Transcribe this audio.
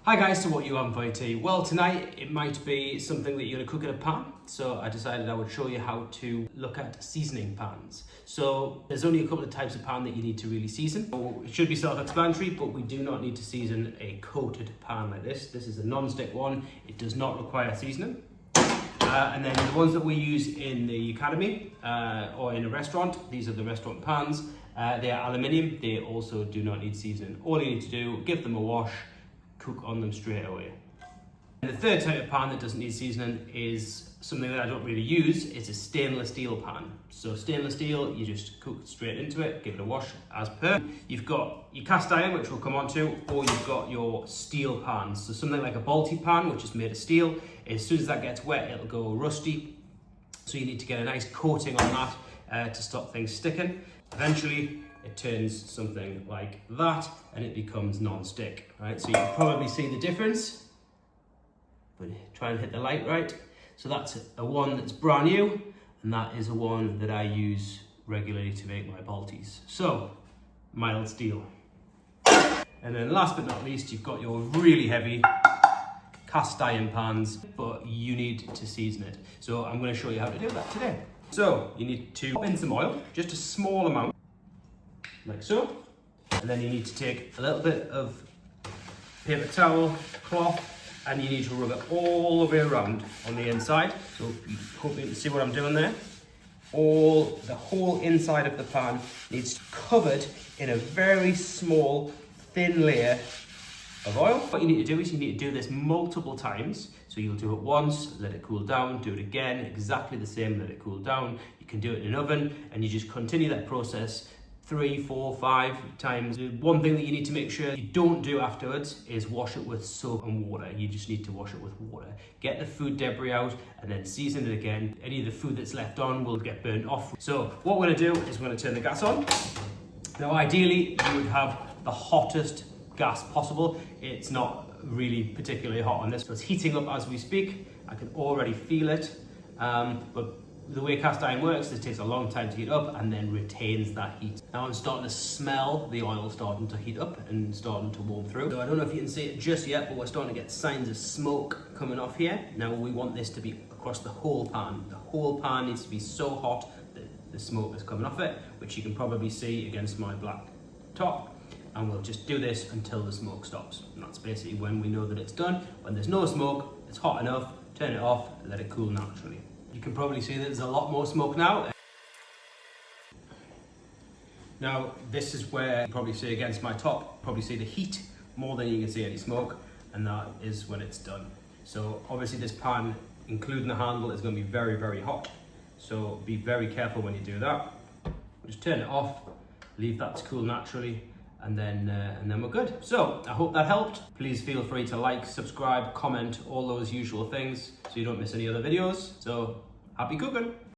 Hi guys, so what you having for your tea? Well, tonight it might be something that you're going to cook in a pan, so I decided I would show you how to look at seasoning pans. So there's only a couple of types of pan that you need to really season. So it should be self-explanatory, but we do not need to season a coated pan like this. This is a non-stick one. It does not require seasoning. And then the ones that we use in the academy or in a restaurant, these are the restaurant pans. They are aluminium. They also do not need seasoning. All you need to do, give them a wash, cook on them straight away. And the third type of pan that doesn't need seasoning is something that I don't really use. It's a stainless steel pan. So stainless steel, you just cook straight into it, give it a wash as per. You've got your cast iron, which we'll come on to, or you've got your steel pans. So something like a Balti pan, which is made of steel. As soon as that gets wet, it'll go rusty. So you need to get a nice coating on that to stop things sticking. Eventually, it turns something like that and it becomes non-stick, right? So you can probably see the difference, but try and hit the light right. So that's a one that's brand new, and that is a one that I use regularly to make my Baltis. So, mild steel. And then last but not least, you've got your really heavy cast iron pans, but you need to season it. So I'm going to show you how to do that today. So you need to pop in some oil, just a small amount, like so. And then you need to take a little bit of paper towel, cloth, and you need to rub it all the way around on the inside. So you hope you can see what I'm doing there. The whole inside of the pan needs to be covered in a very small, thin layer of oil. What you need to do is you need to do this multiple times. So you'll do it once, let it cool down, do it again, exactly the same, let it cool down. You can do it in an oven, and you just continue that process 3, 4, 5 times. The one thing that you need to make sure you don't do afterwards is wash it with soap and water. You just need to wash it with water. Get the food debris out and then season it again. Any of the food that's left on will get burnt off. So what we're gonna do is we're gonna turn the gas on. Now ideally you would have the hottest gas possible. It's not really particularly hot on this, so it's heating up as we speak. I can already feel it, but the way cast iron works, it takes a long time to heat up and then retains that heat. Now I'm starting to smell the oil starting to heat up and starting to warm through. So I don't know if you can see it just yet, but we're starting to get signs of smoke coming off here. Now we want this to be across the whole pan. The whole pan needs to be so hot that the smoke is coming off it, which you can probably see against my black top. And we'll just do this until the smoke stops. And that's basically when we know that it's done. When there's no smoke, it's hot enough, turn it off, let it cool naturally. You can probably see that there's a lot more smoke now. Now, this is where you probably see against my top, probably see the heat more than you can see any smoke, and that is when it's done. So obviously this pan, including the handle, is going to be very, very hot. So be very careful when you do that. Just turn it off, leave that to cool naturally, and then we're good. So I hope that helped. Please feel free to like, subscribe, comment, all those usual things so you don't miss any other videos. So happy cooking.